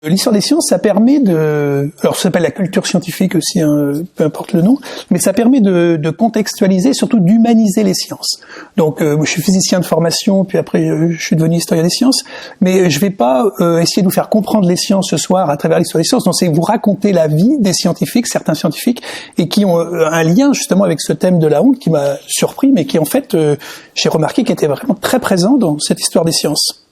L'histoire des sciences, ça permet alors ça s'appelle la culture scientifique aussi, hein, peu importe le nom, mais ça permet de contextualiser, surtout d'humaniser les sciences. Donc, je suis physicien de formation, puis après, je suis devenu historien des sciences, mais je vais pas essayer de vous faire comprendre les sciences ce soir à travers l'histoire des sciences. Donc, c'est vous raconter la vie des scientifiques, certains scientifiques, et qui ont un lien justement avec ce thème de la honte qui m'a surpris, mais qui en fait, j'ai remarqué qu'il était vraiment très présent dans cette histoire des sciences.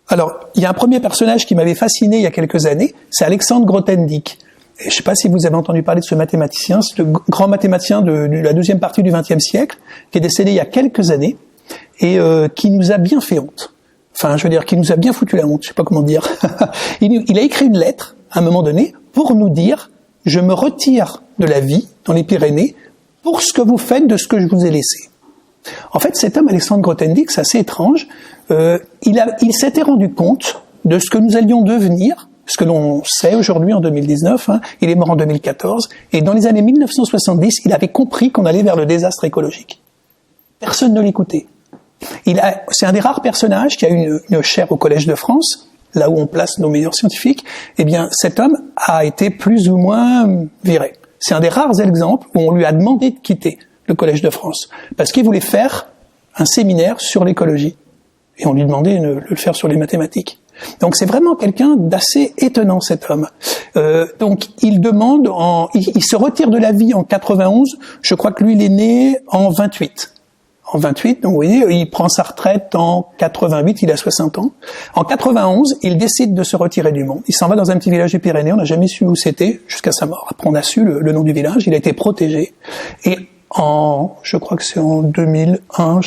Alors, il y a un premier personnage qui m'avait fasciné il y a quelques années, c'est Alexandre Grothendieck. Et je ne sais pas si vous avez entendu parler de ce mathématicien, c'est le grand mathématicien de la deuxième partie du XXe siècle, qui est décédé il y a quelques années, et qui nous a bien fait honte. Enfin, je veux dire, qui nous a bien foutu la honte, je ne sais pas comment dire. Il a écrit une lettre, à un moment donné, pour nous dire « Je me retire de la vie dans les Pyrénées pour ce que vous faites de ce que je vous ai laissé ». En fait, cet homme, Alexandre Grothendieck, c'est assez étrange. Il s'était rendu compte de ce que nous allions devenir, ce que l'on sait aujourd'hui en 2019, hein, il est mort en 2014, et dans les années 1970, il avait compris qu'on allait vers le désastre écologique. Personne ne l'écoutait. C'est un des rares personnages qui a eu une chaire au Collège de France, là où on place nos meilleurs scientifiques. Eh bien, cet homme a été plus ou moins viré. C'est un des rares exemples où on lui a demandé de quitter le Collège de France, parce qu'il voulait faire un séminaire sur l'écologie. Et on lui demandait de le faire sur les mathématiques. Donc c'est vraiment quelqu'un d'assez étonnant, cet homme. Donc il se retire de la vie en 91, je crois que lui il est né en 28. En 28, donc vous voyez, il prend sa retraite en 88, il a 60 ans. En 91, il décide de se retirer du monde. Il s'en va dans un petit village des Pyrénées, on n'a jamais su où c'était, jusqu'à sa mort. Après on a su le nom du village, il a été protégé. Et je crois que c'est en 2001,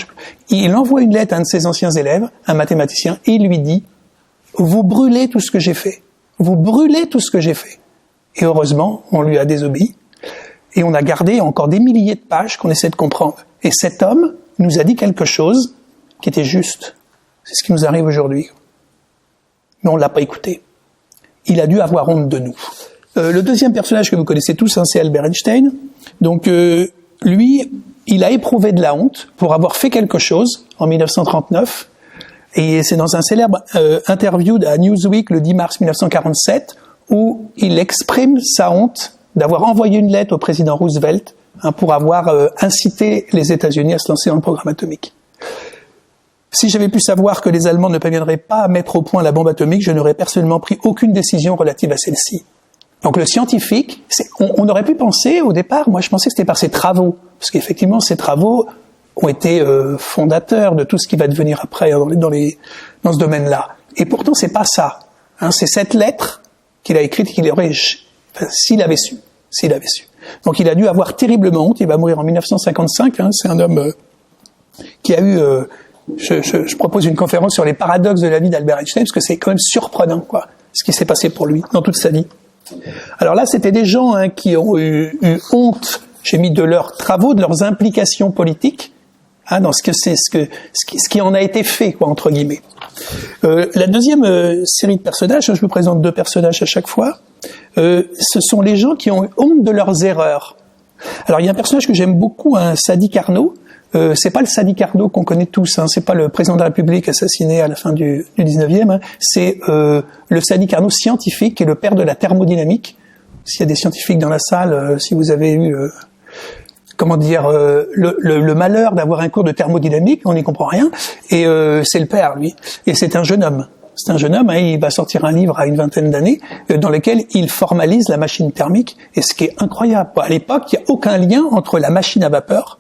il envoie une lettre à un de ses anciens élèves, un mathématicien, et il lui dit « Vous brûlez tout ce que j'ai fait. Vous brûlez tout ce que j'ai fait. » Et heureusement, on lui a désobéi. Et on a gardé encore des milliers de pages qu'on essaie de comprendre. Et cet homme nous a dit quelque chose qui était juste. C'est ce qui nous arrive aujourd'hui. Mais on ne l'a pas écouté. Il a dû avoir honte de nous. Le deuxième personnage que vous connaissez tous, hein, c'est Albert Einstein. Donc, lui, il a éprouvé de la honte pour avoir fait quelque chose en 1939, et c'est dans un célèbre interview à Newsweek le 10 mars 1947 où il exprime sa honte d'avoir envoyé une lettre au président Roosevelt pour avoir incité les États-Unis à se lancer dans le programme atomique. Si j'avais pu savoir que les Allemands ne parviendraient pas à mettre au point la bombe atomique, je n'aurais personnellement pris aucune décision relative à celle-ci. Donc le scientifique, on aurait pu penser au départ, moi je pensais que c'était par ses travaux, parce qu'effectivement ces travaux ont été fondateurs de tout ce qui va devenir après dans ce domaine-là. Et pourtant c'est pas ça. Hein, c'est cette lettre qu'il a écrite qu'il aurait, s'il avait su. Donc il a dû avoir terriblement honte. Il va mourir en 1955. Hein, c'est un homme qui a eu. Je propose une conférence sur les paradoxes de la vie d'Albert Einstein, parce que c'est quand même surprenant, quoi, ce qui s'est passé pour lui dans toute sa vie. Alors là, c'était des gens qui ont eu honte, j'ai mis de leurs travaux, de leurs implications politiques, dans ce qui en a été fait, quoi, entre guillemets. La deuxième série de personnages, je vous présente 2 personnages à chaque fois, ce sont les gens qui ont eu honte de leurs erreurs. Alors il y a un personnage que j'aime beaucoup, Sadi Carnot. C'est pas le Sadi Carnot qu'on connaît tous, c'est pas le président de la République assassiné à la fin du 19e, c'est le Sadi Carnot scientifique, qui est le père de la thermodynamique. S'il y a des scientifiques dans la salle, si vous avez eu le malheur d'avoir un cours de thermodynamique, on n'y comprend rien, et c'est le père, lui. Et c'est un jeune homme. Il va sortir un livre à une vingtaine d'années dans lequel il formalise la machine thermique, et ce qui est incroyable. À l'époque, il n'y a aucun lien entre la machine à vapeur,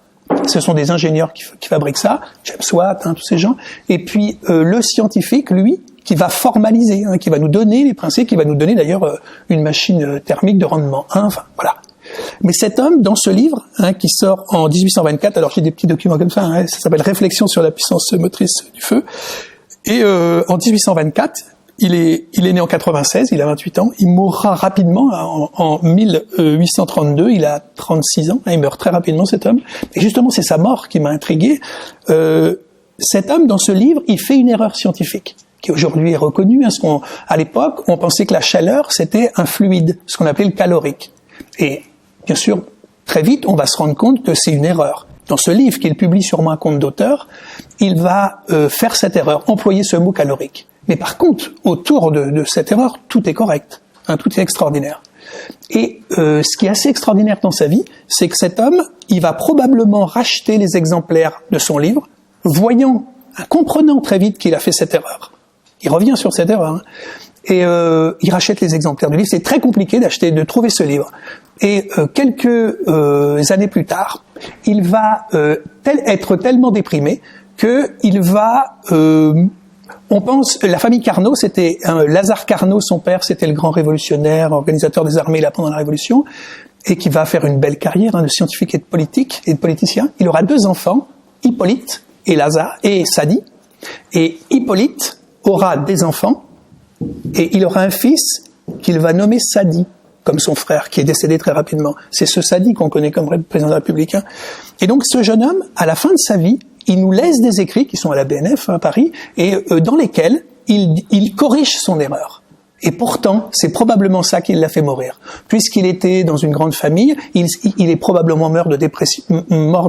ce sont des ingénieurs qui fabriquent ça, James Watt, tous ces gens, et puis le scientifique, lui, qui va formaliser, qui va nous donner les principes, qui va nous donner d'ailleurs une machine thermique de rendement 1, enfin voilà. Mais cet homme, dans ce livre, qui sort en 1824, alors j'ai des petits documents comme ça, ça s'appelle Réflexion sur la puissance motrice du feu, et en 1824, il est né en 96, il a 28 ans, il mourra rapidement en 1832, il a 36 ans, il meurt très rapidement cet homme, et justement c'est sa mort qui m'a intrigué. Cet homme, dans ce livre, il fait une erreur scientifique, qui aujourd'hui est reconnue, à l'époque, on pensait que la chaleur c'était un fluide, ce qu'on appelait le calorique. Et bien sûr, très vite, on va se rendre compte que c'est une erreur. Dans ce livre qu'il publie sûrement à compte d'auteur, il va faire cette erreur, employer ce mot calorique. Mais par contre, autour de cette erreur, tout est correct, hein, tout est extraordinaire. Et ce qui est assez extraordinaire dans sa vie, c'est que cet homme, il va probablement racheter les exemplaires de son livre, comprenant très vite qu'il a fait cette erreur. Il revient sur cette erreur, hein, et il rachète les exemplaires du livre. C'est très compliqué de trouver ce livre. Et quelques années plus tard, il va être tellement déprimé qu'il va... on pense, la famille Carnot, c'était Lazare Carnot, son père, c'était le grand révolutionnaire, organisateur des armées là pendant la Révolution, et qui va faire une belle carrière de scientifique et de politique et de politicien. Il aura 2 enfants, Hippolyte et Sadi. Et Hippolyte aura des enfants, et il aura un fils qu'il va nommer Sadi, comme son frère, qui est décédé très rapidement. C'est ce Sadi qu'on connaît comme président républicain. Et donc ce jeune homme, à la fin de sa vie, il nous laisse des écrits qui sont à la BNF à Paris et dans lesquels il corrige son erreur. Et pourtant, c'est probablement ça qui l'a fait mourir. Puisqu'il était dans une grande famille, il est probablement mort de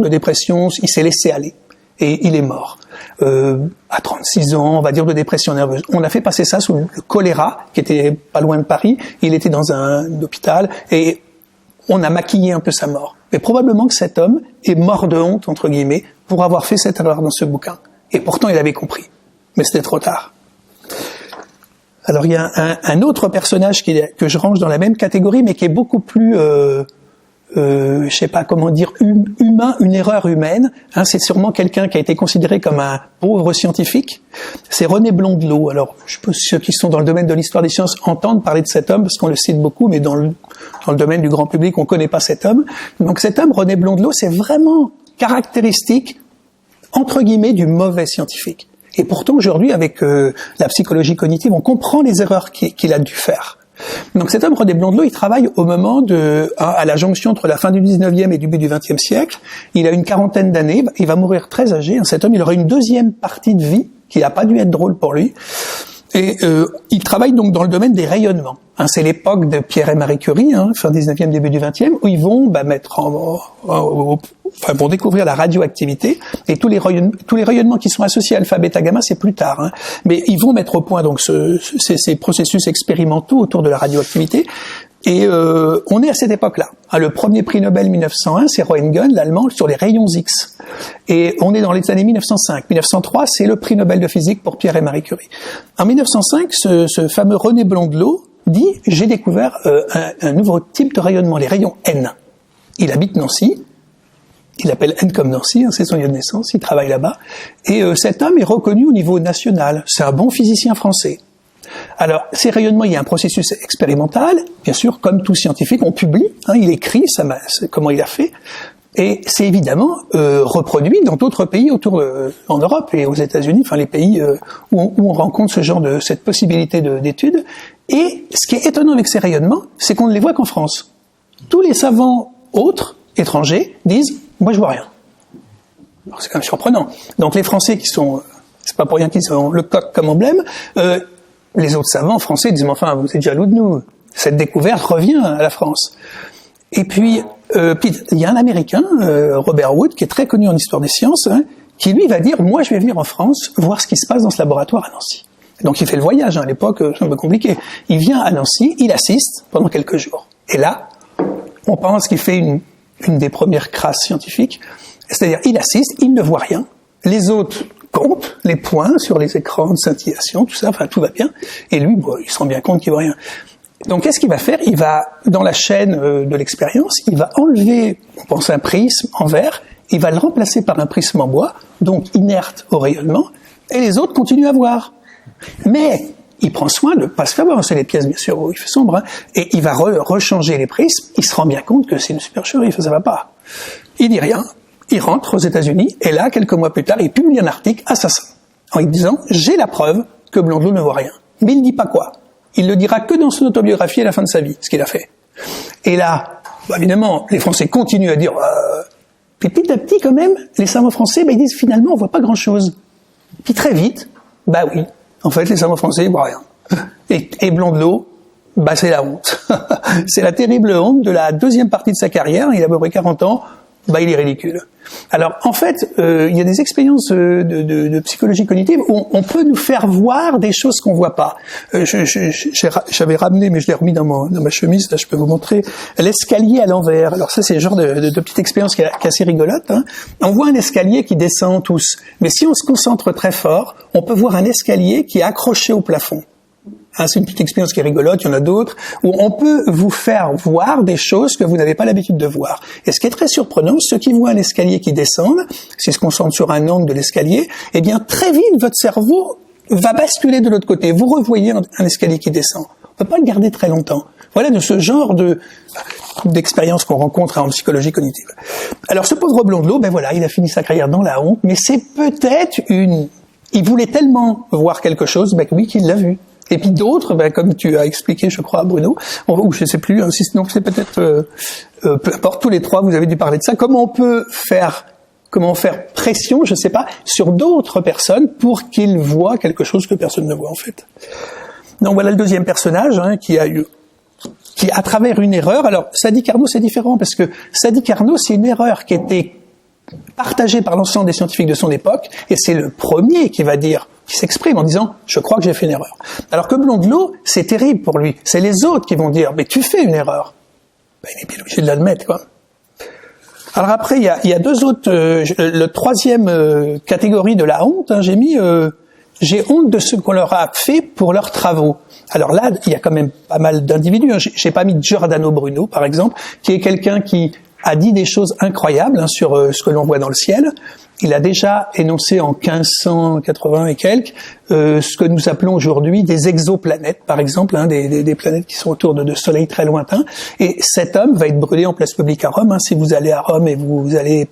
dépression, il s'est laissé aller. Et il est mort. À 36 ans, on va dire, de dépression nerveuse. On a fait passer ça sous le choléra, qui était pas loin de Paris. Il était dans un hôpital et on a maquillé un peu sa mort. Mais probablement que cet homme est mort de honte, entre guillemets, pour avoir fait cette erreur dans ce bouquin. Et pourtant, il avait compris. Mais c'était trop tard. Alors, il y a un autre personnage que je range dans la même catégorie, mais qui est beaucoup plus, je sais pas comment dire, humain, une erreur humaine. Hein, c'est sûrement quelqu'un qui a été considéré comme un pauvre scientifique. C'est René Blondelot. Alors, je suppose que ceux qui sont dans le domaine de l'histoire des sciences entendent parler de cet homme, parce qu'on le cite beaucoup, mais dans le domaine du grand public, on connaît pas cet homme. Donc cet homme, René Blondelot, c'est vraiment caractéristique, entre guillemets, du mauvais scientifique. Et pourtant, aujourd'hui, avec la psychologie cognitive, on comprend les erreurs qu'il a dû faire. Donc cet homme, René Blondelot, il travaille au moment à la jonction entre la fin du 19e et début du 20e siècle. Il a une 40aine d'années, il va mourir très âgé. Cet homme, il aura une deuxième partie de vie qui n'a pas dû être drôle pour lui. Et il travaille donc dans le domaine des rayonnements. Hein, c'est l'époque de Pierre et Marie Curie, fin 19e, début du 20e, où ils vont vont découvrir la radioactivité, et tous les rayonnements qui sont associés à alpha, bêta, gamma, c'est plus tard. Hein. Mais ils vont mettre au point donc ces processus expérimentaux autour de la radioactivité. Et on est à cette époque-là. Le premier prix Nobel 1901, c'est Roentgen, l'allemand, sur les rayons X. Et on est dans les années 1905. 1903, c'est le prix Nobel de physique pour Pierre et Marie Curie. En 1905, ce fameux René Blondelot dit « J'ai découvert un nouveau type de rayonnement, les rayons N ». Il habite Nancy. Il appelle N comme Nancy, c'est son lieu de naissance, il travaille là-bas. Et cet homme est reconnu au niveau national. C'est un bon physicien français. Alors, ces rayonnements, il y a un processus expérimental, bien sûr, comme tout scientifique, on publie, il écrit comment il a fait, et c'est évidemment reproduit dans d'autres pays en Europe et aux États-Unis, les pays où on rencontre cette possibilité d'études. Et ce qui est étonnant avec ces rayonnements, c'est qu'on ne les voit qu'en France. Tous les savants autres, étrangers, disent « moi je vois rien ». Alors c'est quand même surprenant. Donc les Français c'est pas pour rien qu'ils ont le coq comme emblème, les autres savants français disent « mais enfin, vous êtes jaloux de nous, cette découverte revient à la France ». Et puis, il y a un Américain, Robert Wood, qui est très connu en histoire des sciences, qui lui va dire « moi je vais venir en France, voir ce qui se passe dans ce laboratoire à Nancy ». Donc il fait le voyage, à l'époque c'est un peu compliqué. Il vient à Nancy, il assiste pendant quelques jours. Et là, on pense qu'il fait une des premières crasses scientifiques, c'est-à-dire il assiste, il ne voit rien, les autres comptent les points sur les écrans de scintillation, tout ça, tout va bien, et lui, il se rend bien compte qu'il voit rien. Donc qu'est-ce qu'il va faire ? Il va, dans la chaîne de l'expérience, il va enlever, on pense, un prisme en verre, il va le remplacer par un prisme en bois, donc inerte au rayonnement, et les autres continuent à voir. Mais il prend soin de ne pas se faire voir, c'est les pièces bien sûr où il fait sombre, et il va rechanger les prismes, il se rend bien compte que c'est une supercherie, ça va pas. Il dit rien, il rentre aux États-Unis, et là, quelques mois plus tard, il publie un article assassin, en lui disant « j'ai la preuve que Blondelot ne voit rien ». Mais il ne dit pas quoi. Il le dira que dans son autobiographie à la fin de sa vie, ce qu'il a fait. Et là, évidemment, les Français continuent à dire puis petit à petit quand même, les savants français, ils disent finalement on voit pas grand-chose. Puis très vite, oui, en fait les savants français ils voient rien. Et Blondelot, c'est la honte. C'est la terrible honte de la deuxième partie de sa carrière, il a à peu près 40 ans, il est ridicule. Alors, en fait, il y a des expériences de psychologie cognitive où on peut nous faire voir des choses qu'on voit pas. J'avais ramené, mais je l'ai remis dans ma chemise, là je peux vous montrer, l'escalier à l'envers. Alors ça, c'est le genre de petite expérience qui est assez rigolote. Hein. On voit un escalier qui descend tous, mais si on se concentre très fort, on peut voir un escalier qui est accroché au plafond. C'est une petite expérience qui est rigolote, il y en a d'autres, où on peut vous faire voir des choses que vous n'avez pas l'habitude de voir. Et ce qui est très surprenant, ceux qui voient un escalier qui descend, s'ils se concentrent sur un angle de l'escalier, eh bien très vite votre cerveau va basculer de l'autre côté. Vous revoyez un escalier qui descend. On peut pas le garder très longtemps. Voilà de ce genre d'expérience qu'on rencontre en psychologie cognitive. Alors ce pauvre Blondelot, il a fini sa carrière dans la honte, mais c'est peut-être il voulait tellement voir quelque chose, oui, qu'il l'a vu. Et puis d'autres, comme tu as expliqué, je crois, Bruno, ou je sais plus, sinon c'est peut-être, peu importe, tous les trois, vous avez dû parler de ça. Comment faire pression, je sais pas, sur d'autres personnes pour qu'ils voient quelque chose que personne ne voit en fait. Donc voilà le deuxième personnage qui à travers une erreur. Alors Sadi Carnot, c'est différent parce que Sadi Carnot, c'est une erreur qui était partagée par l'ensemble des scientifiques de son époque, et c'est le premier qui s'exprime en disant « je crois que j'ai fait une erreur ». Alors que Blondelot, c'est terrible pour lui. C'est les autres qui vont dire « mais tu fais une erreur ». Il est bien obligé de l'admettre, quoi. Alors après, il y a deux autres... le troisième catégorie de la honte, j'ai mis « j'ai honte de ce qu'on leur a fait pour leurs travaux ». Alors là, il y a quand même pas mal d'individus. J'ai pas mis Giordano Bruno, par exemple, qui est quelqu'un qui a dit des choses incroyables sur ce que l'on voit dans le ciel. Il a déjà énoncé en 1580 et quelques ce que nous appelons aujourd'hui des exoplanètes, par exemple, des planètes qui sont autour de soleils très lointains. Et cet homme va être brûlé en place publique à Rome. Si vous allez à Rome et vous allez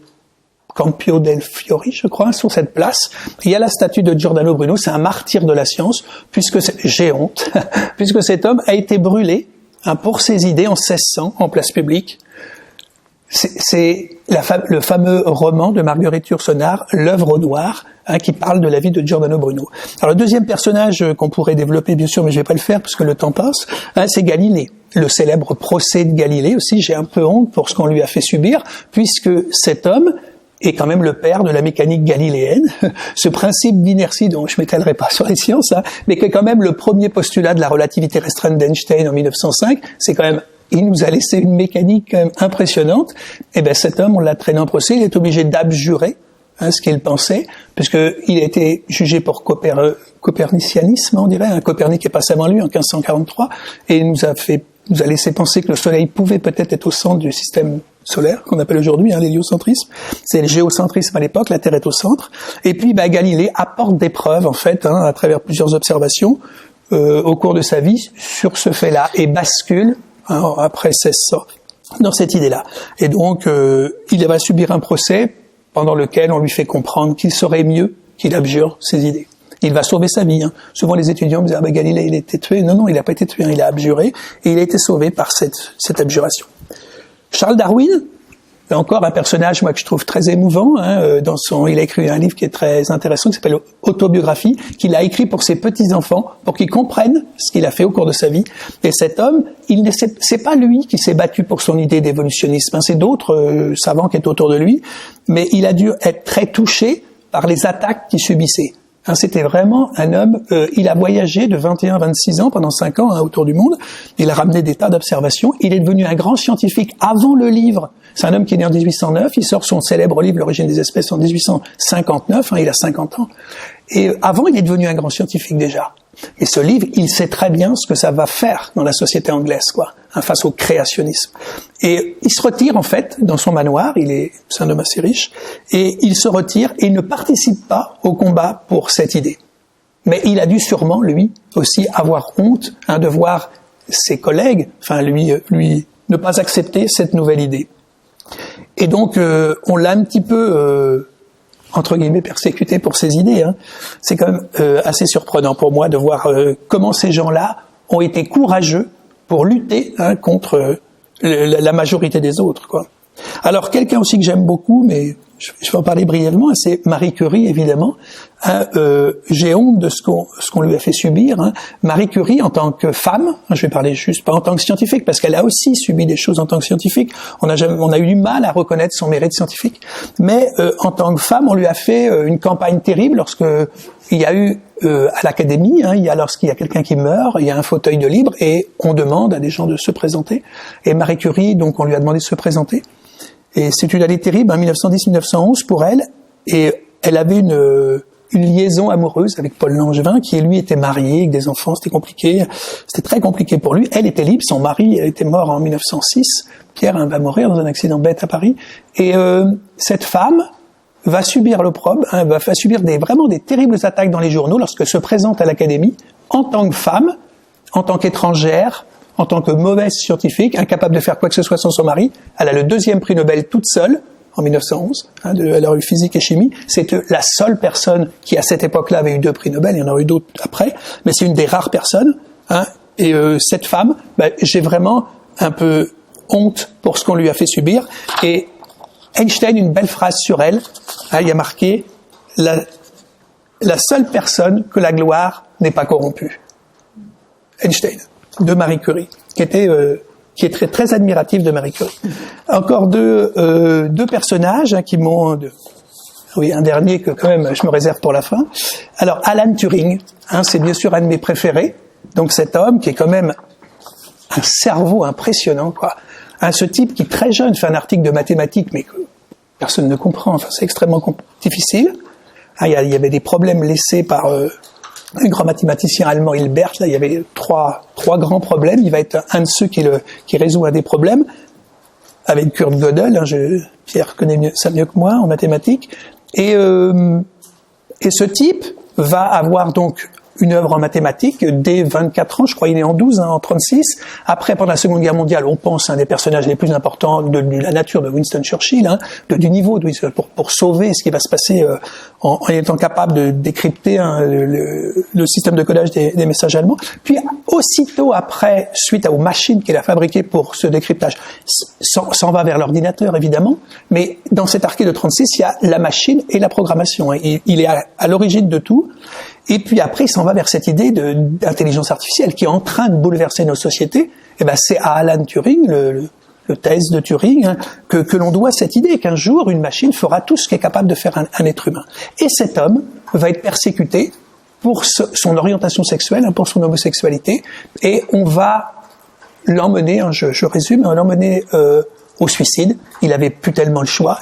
Campio del Fiori, je crois, sur cette place, il y a la statue de Giordano Bruno. C'est un martyr de la science, j'ai honte, puisque cet homme a été brûlé pour ses idées en 1600 en place publique. C'est le fameux roman de Marguerite Yourcenar, L'œuvre au noir, qui parle de la vie de Giordano Bruno. Alors le deuxième personnage qu'on pourrait développer, bien sûr, mais je vais pas le faire parce que le temps passe, c'est Galilée. Le célèbre procès de Galilée aussi, j'ai un peu honte pour ce qu'on lui a fait subir, puisque cet homme est quand même le père de la mécanique galiléenne, ce principe d'inertie dont je m'étalerai pas sur les sciences, mais qui est quand même le premier postulat de la relativité restreinte d'Einstein en 1905, c'est quand même il nous a laissé une mécanique quand même impressionnante. Et cet homme, on l'a traîné en procès, il est obligé d'abjurer ce qu'il pensait, puisqu'il a été jugé pour copernicianisme, on dirait. Copernic est passé avant lui en 1543, et il nous a laissé penser que le Soleil pouvait peut-être être au centre du système solaire, qu'on appelle aujourd'hui l'héliocentrisme. C'est le géocentrisme à l'époque, la Terre est au centre. Et puis Galilée apporte des preuves, en fait, à travers plusieurs observations, au cours de sa vie, sur ce fait-là, et bascule après 1600, dans cette idée-là. Et donc, il va subir un procès pendant lequel on lui fait comprendre qu'il serait mieux qu'il abjure ses idées. Il va sauver sa vie. Souvent, les étudiants me disent « Galilée, il a été tué ». Non, il n'a pas été tué, il a abjuré, et il a été sauvé par cette abjuration. Charles Darwin, là encore un personnage, moi, que je trouve très émouvant. Il a écrit un livre qui est très intéressant, qui s'appelle Autobiographie, qu'il a écrit pour ses petits-enfants, pour qu'ils comprennent ce qu'il a fait au cours de sa vie. Et cet homme, c'est pas lui qui s'est battu pour son idée d'évolutionnisme, c'est d'autres savants qui étaient autour de lui, mais il a dû être très touché par les attaques qu'il subissait. C'était vraiment un homme, il a voyagé de 21 à 26 ans pendant 5 ans autour du monde, il a ramené des tas d'observations, il est devenu un grand scientifique avant le livre. C'est un homme qui est né en 1809, il sort son célèbre livre L'origine des espèces en 1859, il a 50 ans. Et avant, il est devenu un grand scientifique déjà. Et ce livre, il sait très bien ce que ça va faire dans la société anglaise, face au créationnisme. Et il se retire, en fait, dans son manoir, c'est un homme assez riche, et il se retire et il ne participe pas au combat pour cette idée. Mais il a dû sûrement, lui, aussi avoir honte, de voir ses collègues, lui, ne pas accepter cette nouvelle idée. Et donc, on l'a un petit peu, entre guillemets, persécuté pour ses idées. C'est quand même assez surprenant pour moi de voir comment ces gens-là ont été courageux pour lutter contre la majorité des autres, Alors, quelqu'un aussi que j'aime beaucoup, mais je vais en parler brièvement, c'est Marie Curie, évidemment. J'ai honte de ce qu'on lui a fait subir. Marie Curie, en tant que femme, je vais parler juste pas en tant que scientifique, parce qu'elle a aussi subi des choses en tant que scientifique. On a eu du mal à reconnaître son mérite scientifique. Mais en tant que femme, on lui a fait une campagne terrible lorsque il y a eu à l'académie, lorsqu'il y a quelqu'un qui meurt, il y a un fauteuil de libre et on demande à des gens de se présenter. Et Marie Curie, donc, on lui a demandé de se présenter. Et c'est une année terrible, 1910-1911 pour elle. Et elle avait une liaison amoureuse avec Paul Langevin, qui lui était marié avec des enfants. C'était compliqué. C'était très compliqué pour lui. Elle était libre. Son mari était mort en 1906. Pierre va mourir dans un accident bête à Paris. Et cette femme va subir l'opprobre, va subir vraiment des terribles attaques dans les journaux lorsque se présente à l'académie en tant que femme, en tant qu'étrangère, en tant que mauvaise scientifique, incapable de faire quoi que ce soit sans son mari. Elle a le 2e prix Nobel toute seule, en 1911, elle a eu physique et chimie. C'est la seule personne qui, à cette époque-là, avait eu 2 prix Nobel. Il y en a eu d'autres après, mais c'est une des rares personnes. Et cette femme, j'ai vraiment un peu honte pour ce qu'on lui a fait subir. Et Einstein, une belle phrase sur elle, il y a marqué « La seule personne que la gloire n'est pas corrompue ». Einstein, de Marie Curie, qui est très, très admiratif de Marie Curie. Encore deux personnages qui m'ont... Oui, un dernier que quand même je me réserve pour la fin. Alors, Alan Turing, c'est bien sûr un de mes préférés. Donc cet homme qui est quand même un cerveau impressionnant, quoi. Ce type qui, très jeune, fait un article de mathématiques, mais que personne ne comprend. Enfin, c'est extrêmement difficile. Il y avait des problèmes laissés par un grand mathématicien allemand, Hilbert. Là, il y avait trois grands problèmes. Il va être un de ceux qui résout un des problèmes, avec Kurt Gödel. Pierre connaît ça mieux que moi en mathématiques. Et ce type va avoir donc une œuvre en mathématiques dès 24 ans, je crois il est en 12, en 36. Après, pendant la Seconde Guerre mondiale, on pense à un des personnages les plus importants de la nature de Winston Churchill, du niveau de Winston, pour sauver ce qui va se passer en étant capable de décrypter le système de codage des messages allemands. Puis, aussitôt après, suite aux machines qu'il a fabriquées pour ce décryptage, s'en va vers l'ordinateur, évidemment, mais dans cet arché de 36, il y a la machine et la programmation. Il est à l'origine de tout. Et puis après, il s'en va vers cette idée d'intelligence artificielle qui est en train de bouleverser nos sociétés. Et c'est à Alan Turing, le thèse de Turing, que l'on doit cette idée qu'un jour, une machine fera tout ce qu'est capable de faire un être humain. Et cet homme va être persécuté pour son orientation sexuelle, pour son homosexualité, et on va l'emmener, je résume, l'emmener au suicide. Il avait plus tellement le choix.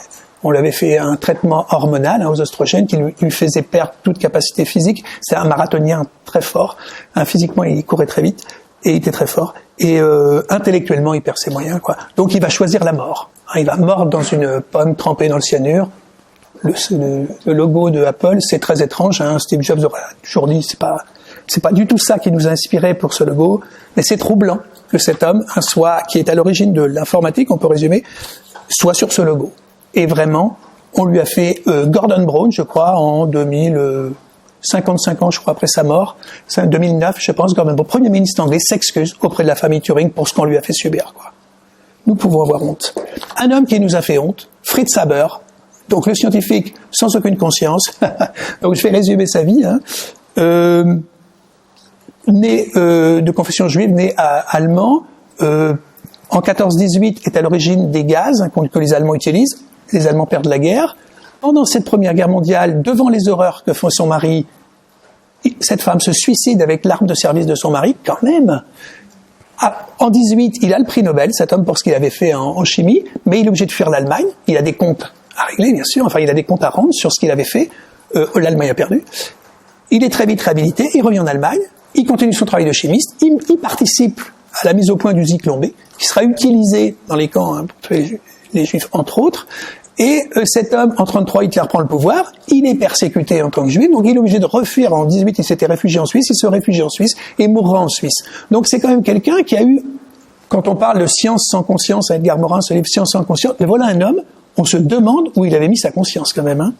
On lui avait fait un traitement hormonal aux oestrogènes qui lui faisait perdre toute capacité physique. C'est un marathonien très fort. Physiquement, il courait très vite et il était très fort. Et intellectuellement, il perd ses moyens, quoi. Donc, il va choisir la mort. Il va mordre dans une pomme trempée dans le cyanure. Le logo de Apple, c'est très étrange. Steve Jobs aura toujours dit, c'est pas du tout ça qui nous a inspiré pour ce logo. Mais c'est troublant que cet homme, qui est à l'origine de l'informatique, on peut résumer, soit sur ce logo. Et vraiment, on lui a fait Gordon Brown, je crois, en 55 ans, je crois, après sa mort. C'est en 2009, je pense, Gordon Brown, Premier ministre anglais, s'excuse auprès de la famille Turing pour ce qu'on lui a fait subir, quoi. Nous pouvons avoir honte. Un homme qui nous a fait honte, Fritz Haber, donc le scientifique sans aucune conscience. Donc je vais résumer sa vie. Né de confession juive, né allemand, en 14-18 est à l'origine des gaz que les Allemands utilisent. Les Allemands perdent la guerre. Pendant cette Première Guerre mondiale, devant les horreurs que font son mari, cette femme se suicide avec l'arme de service de son mari, quand même. En 18, il a le prix Nobel, cet homme, pour ce qu'il avait fait en chimie, mais il est obligé de fuir l'Allemagne. Il a des comptes à régler, bien sûr. Enfin, il a des comptes à rendre sur ce qu'il avait fait. L'Allemagne a perdu. Il est très vite réhabilité. Il revient en Allemagne. Il continue son travail de chimiste. Il participe à la mise au point du Zyklon B, qui sera utilisé dans les camps pour tuer les Juifs, entre autres. Et cet homme, en 33, Hitler prend le pouvoir, il est persécuté en tant que juif, donc il est obligé de refuir. En 18, il s'était réfugié en Suisse, il se réfugie en Suisse et mourra en Suisse. Donc c'est quand même quelqu'un qui a eu, quand on parle de science sans conscience, Edgar Morin, ce livre Science sans conscience, et voilà un homme, on se demande où il avait mis sa conscience quand même,